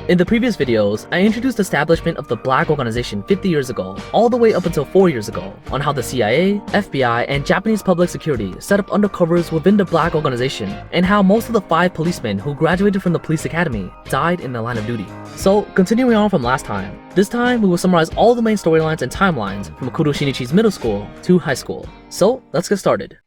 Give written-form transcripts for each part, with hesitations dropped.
In the previous videos, I introduced the establishment of the Black Organization 50 years ago, all the way up until 4 years ago, on how the CIA, FBI, and Japanese public security set up undercovers within the Black Organization, and how most of the 5 policemen who graduated from the police academy died in the line of duty. So, continuing on from last time, this time we will summarize all the main storylines and timelines from Kuro Shinichi's middle school to high school. So, let's get started.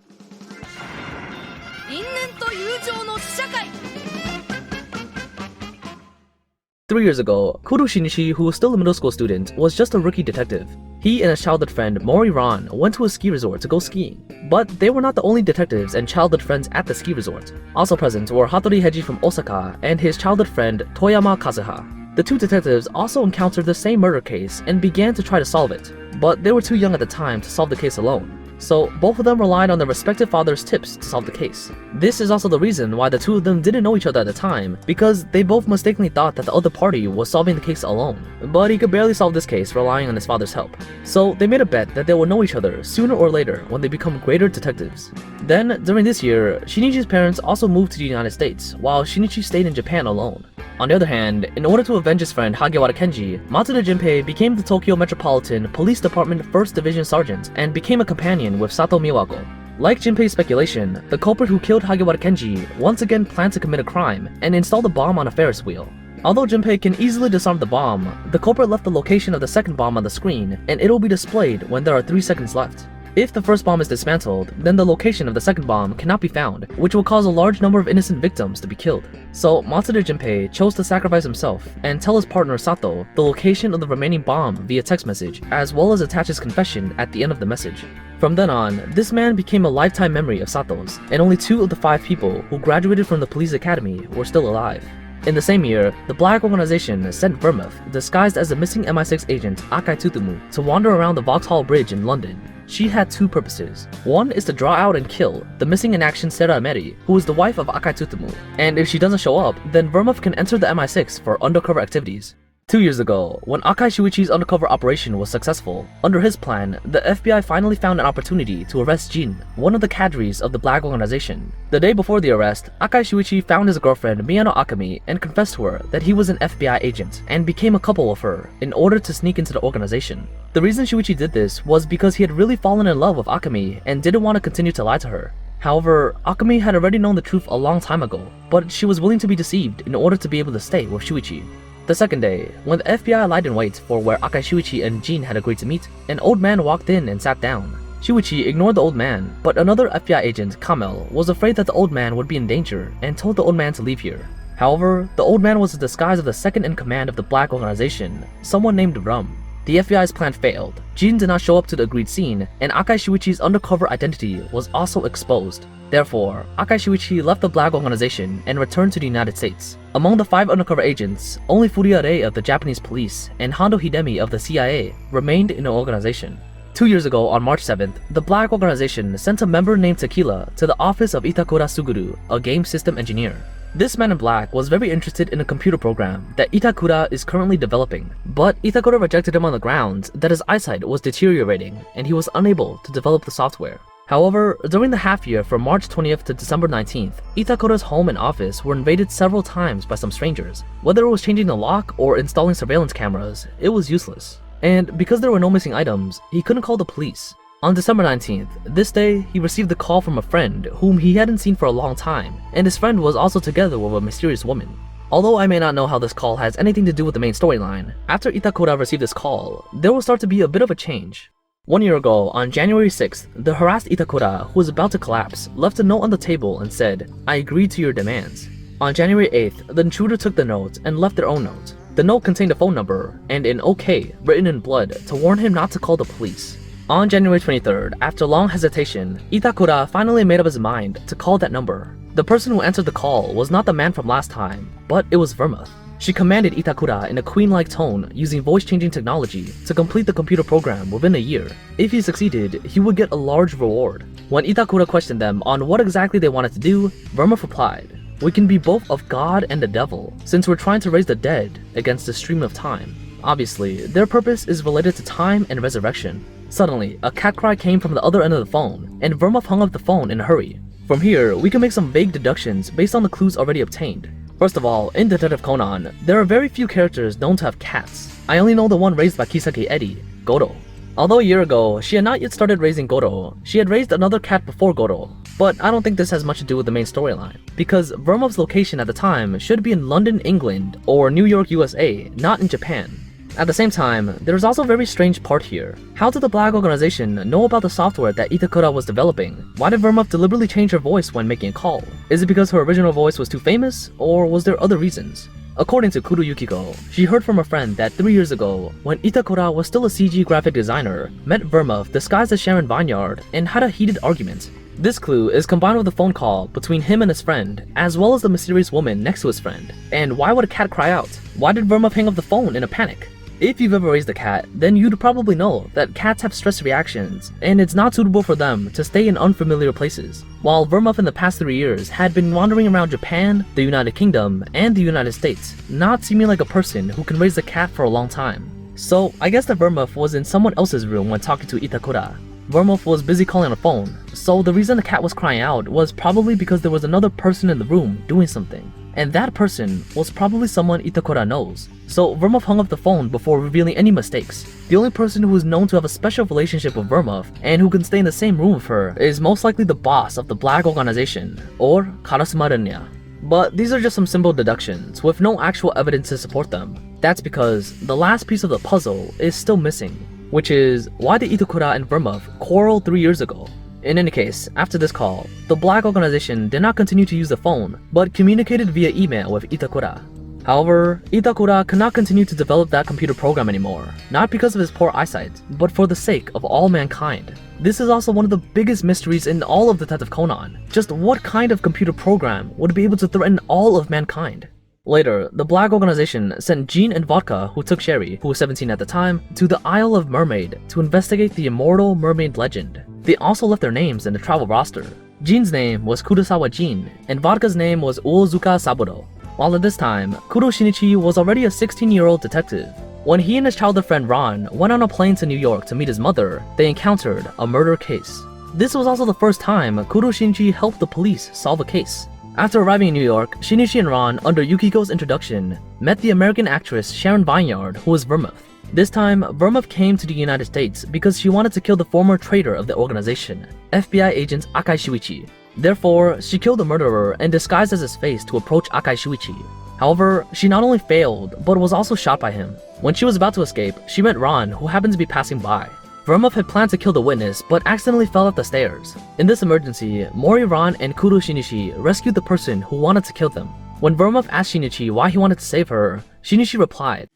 3 years ago, Kuro Shinichi, who was still a middle school student, was just a rookie detective. He and his childhood friend Mori Ran went to a ski resort to go skiing. But they were not the only detectives and childhood friends at the ski resort. Also present were Hattori Heiji from Osaka and his childhood friend Toyama Kazuha. The 2 detectives also encountered the same murder case and began to try to solve it, but they were too young at the time to solve the case alone. So both of them relied on their respective fathers' tips to solve the case. This is also the reason why the 2 of them didn't know each other at the time, because they both mistakenly thought that the other party was solving the case alone. But he could barely solve this case relying on his father's help. So they made a bet that they would know each other sooner or later when they become greater detectives. Then, during this year, Shinichi's parents also moved to the United States, while Shinichi stayed in Japan alone. On the other hand, in order to avenge his friend Hagewara Kenji, Matsuda Jinpei became the Tokyo Metropolitan Police Department 1st Division Sergeant and became a companion with Sato Miwako. Like Jinpei's speculation, the culprit who killed Hagewara Kenji once again planned to commit a crime and installed a bomb on a Ferris wheel. Although Jinpei can easily disarm the bomb, the culprit left the location of the second bomb on the screen, and it'll be displayed when there are 3 seconds left. If the first bomb is dismantled, then the location of the second bomb cannot be found, which will cause a large number of innocent victims to be killed. So Matsuda Jinpei chose to sacrifice himself and tell his partner Sato the location of the remaining bomb via text message, as well as attach his confession at the end of the message. From then on, this man became a lifetime memory of Sato's, and only 2 of the 5 people who graduated from the police academy were still alive. In the same year, the Black Organization sent Vermouth, disguised as a missing MI6 agent Akai Tsutomu, to wander around the Vauxhall Bridge in London. She had 2 purposes. One is to draw out and kill the missing in action Sera Emeri, who is the wife of Akai Tsutomu, and if she doesn't show up, then Vermouth can enter the MI6 for undercover activities. 2 years ago, when Akai Shuichi's undercover operation was successful, under his plan, the FBI finally found an opportunity to arrest Jin, one of the cadres of the Black Organization. The day before the arrest, Akai Shuichi found his girlfriend Miyano Akemi and confessed to her that he was an FBI agent and became a couple with her in order to sneak into the organization. The reason Shuichi did this was because he had really fallen in love with Akemi and didn't want to continue to lie to her. However, Akemi had already known the truth a long time ago, but she was willing to be deceived in order to be able to stay with Shuichi. The second day, when the FBI lied in wait for where Akai Shuichi and Jin had agreed to meet, an old man walked in and sat down. Shuichi ignored the old man, but another FBI agent, Kamel, was afraid that the old man would be in danger and told the old man to leave here. However, the old man was the disguise of the second in command of the Black Organization, someone named Rum. The FBI's plan failed. Jin did not show up to the agreed scene, and Akai Shuichi's undercover identity was also exposed. Therefore, Akai Shuichi left the Black Organization and returned to the United States. Among the 5 undercover agents, only furuyarei of the Japanese police and Hondo Hidemi of the CIA remained in the organization. 2 years ago, on March 7th, the Black Organization sent a member named Tequila to the office of Itakura Suguru, a game system engineer. This man in black was very interested in a computer program that Itakura is currently developing, but Itakura rejected him on the grounds that his eyesight was deteriorating and he was unable to develop the software. However, during the half year from March 20th to December 19th, Itakura's home and office were invaded several times by some strangers. Whether it was changing the lock or installing surveillance cameras, it was useless. And because there were no missing items, he couldn't call the police. On December 19th, this day, he received a call from a friend whom he hadn't seen for a long time, and his friend was also together with a mysterious woman. Although I may not know how this call has anything to do with the main storyline, after Itakura received this call, there will start to be a bit of a change. 1 year ago, on January 6th, the harassed Itakura, who was about to collapse, left a note on the table and said, "I agree to your demands." On January 8th, the intruder took the note and left their own note. The note contained a phone number and an OK written in blood to warn him not to call the police. On January 23rd, after long hesitation, Itakura finally made up his mind to call that number. The person who answered the call was not the man from last time, but it was Vermouth. She commanded Itakura in a queen-like tone using voice-changing technology to complete the computer program within a year. If he succeeded, he would get a large reward. When Itakura questioned them on what exactly they wanted to do, Vermouth replied, "We can be both of God and the devil, since we're trying to raise the dead against the stream of time." Obviously, their purpose is related to time and resurrection. Suddenly, a cat cry came from the other end of the phone, and Vermouth hung up the phone in a hurry. From here, we can make some vague deductions based on the clues already obtained. First of all, in Detective Conan, there are very few characters known to have cats. I only know the one raised by Kiseki Eddie, Goro. Although a year ago, she had not yet started raising Goro, she had raised another cat before Goro. But I don't think this has much to do with the main storyline, because Vermouth's location at the time should be in London, England, or New York, USA, not in Japan. At the same time, there's also a very strange part here. How did the Black Organization know about the software that Itakura was developing? Why did Vermouth deliberately change her voice when making a call? Is it because her original voice was too famous, or was there other reasons? According to Kuru Yukiko, she heard from a friend that 3 years ago, when Itakura was still a CG graphic designer, met Vermouth disguised as Sharon Vineyard and had a heated argument. This clue is combined with a phone call between him and his friend, as well as the mysterious woman next to his friend. And why would a cat cry out? Why did Vermouth hang up the phone in a panic? If you've ever raised a cat, then you'd probably know that cats have stress reactions, and it's not suitable for them to stay in unfamiliar places. While Vermouth in the past 3 years had been wandering around Japan, the United Kingdom, and the United States, not seeming like a person who can raise a cat for a long time. So I guess that Vermouth was in someone else's room when talking to Itakura. Vermouth was busy calling on the phone, so the reason the cat was crying out was probably because there was another person in the room doing something. And that person was probably someone Itakura knows. So Vermouth hung up the phone before revealing any mistakes. The only person who is known to have a special relationship with Vermouth and who can stay in the same room with her is most likely the boss of the Black Organization, or Karasumaranya. But these are just some simple deductions with no actual evidence to support them. That's because the last piece of the puzzle is still missing, which is why did Itakura and Vermouth quarrel 3 years ago? In any case, after this call, the Black Organization did not continue to use the phone, but communicated via email with Itakura. However, Itakura could not continue to develop that computer program anymore, not because of his poor eyesight, but for the sake of all mankind. This is also one of the biggest mysteries in all of Detective Conan. Just what kind of computer program would be able to threaten all of mankind? Later, the Black Organization sent Jean and Vodka, who took Sherry, who was 17 at the time, to the Isle of Mermaid to investigate the immortal mermaid legend. They also left their names in the travel roster. Jean's name was Kurosawa Jean, and Vodka's name was Uozuka Saburo. While at this time, Kuro Shinichi was already a 16-year-old detective. When he and his childhood friend Ron went on a plane to New York to meet his mother, they encountered a murder case. This was also the first time Kuro Shinichi helped the police solve a case. After arriving in New York, Shinichi and Ron, under Yukiko's introduction, met the American actress Sharon Vineyard, who was Vermouth. This time, Vermouth came to the United States because she wanted to kill the former traitor of the organization, FBI agent Akai Shuichi. Therefore, she killed the murderer and disguised as his face to approach Akai Shuichi. However, she not only failed, but was also shot by him. When she was about to escape, she met Ron, who happened to be passing by. Vermouth had planned to kill the witness, but accidentally fell off the stairs. In this emergency, Mori Ron and Kuro Shinichi rescued the person who wanted to kill them. When Vermouth asked Shinichi why he wanted to save her, Shinichi replied,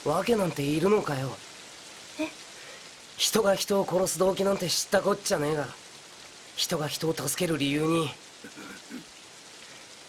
わけなんているのかよ。人が人を殺す動機なんて知ったこっちゃねえが、人が人を助ける理由に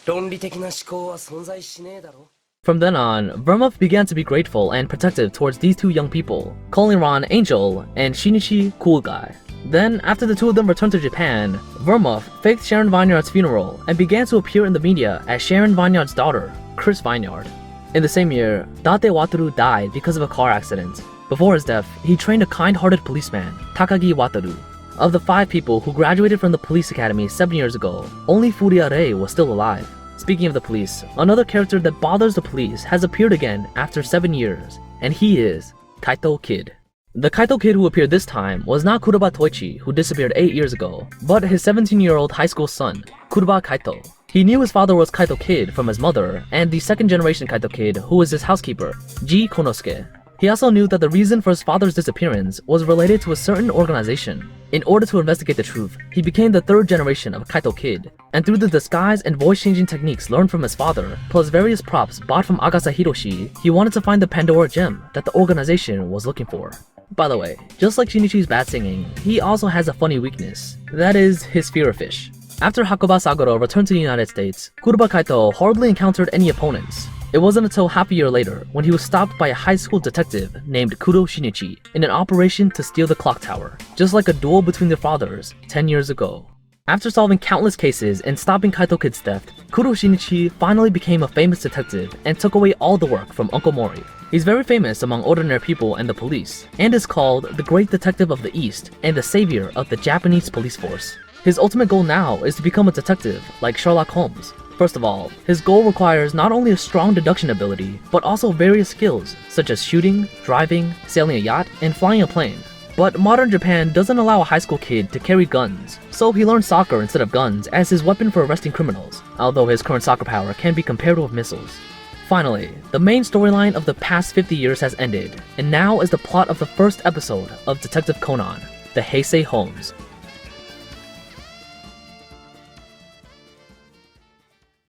論理的な思考は存在しねえだろ。 From then on, Vermouth began to be grateful and protective towards these two young people, calling Ron Angel and Shinichi Cool Guy. Then, after the two of them returned to Japan, Vermouth faked Sharon Vineyard's funeral and began to appear in the media as Sharon Vineyard's daughter, Chris Vineyard. In the same year, Date Wataru died because of a car accident. Before his death, he trained a kind-hearted policeman, Takagi Wataru. Of the 5 people who graduated from the police academy 7 years ago, only furuyarei was still alive. Speaking of the police, another character that bothers the police has appeared again after 7 years, and he is Kaito Kid. The Kaito Kid who appeared this time was not Kuroba Toichi, who disappeared 8 years ago, but his 17-year-old high school son, Kuroba Kaito. He knew his father was Kaito Kid from his mother, and the second-generation Kaito Kid, who was his housekeeper, Ji Konosuke. He also knew that the reason for his father's disappearance was related to a certain organization. In order to investigate the truth, he became the 3rd generation of Kaito Kid, and through the disguise and voice-changing techniques learned from his father, plus various props bought from Agasa Hiroshi, he wanted to find the Pandora gem that the organization was looking for. By the way, just like Shinichi's bad singing, he also has a funny weakness. That is, his fear of fish. After Hakuba Saguro returned to the United States, Kuroba Kaito hardly encountered any opponents. It wasn't until half a year later when he was stopped by a high school detective named Kuro Shinichi in an operation to steal the clock tower, just like a duel between their fathers 10 years ago. After solving countless cases and stopping Kaito Kid's theft, Kuro Shinichi finally became a famous detective and took away all the work from Uncle Mori. He's very famous among ordinary people and the police, and is called the Great Detective of the East and the savior of the Japanese police force. His ultimate goal now is to become a detective like Sherlock Holmes. First of all, his goal requires not only a strong deduction ability, but also various skills, such as shooting, driving, sailing a yacht, and flying a plane. But modern Japan doesn't allow a high school kid to carry guns, so he learns soccer instead of guns as his weapon for arresting criminals, although his current soccer power can be compared with missiles. Finally, the main storyline of the past 50 years has ended, and now is the plot of the first episode of Detective Conan, the Heisei Homes.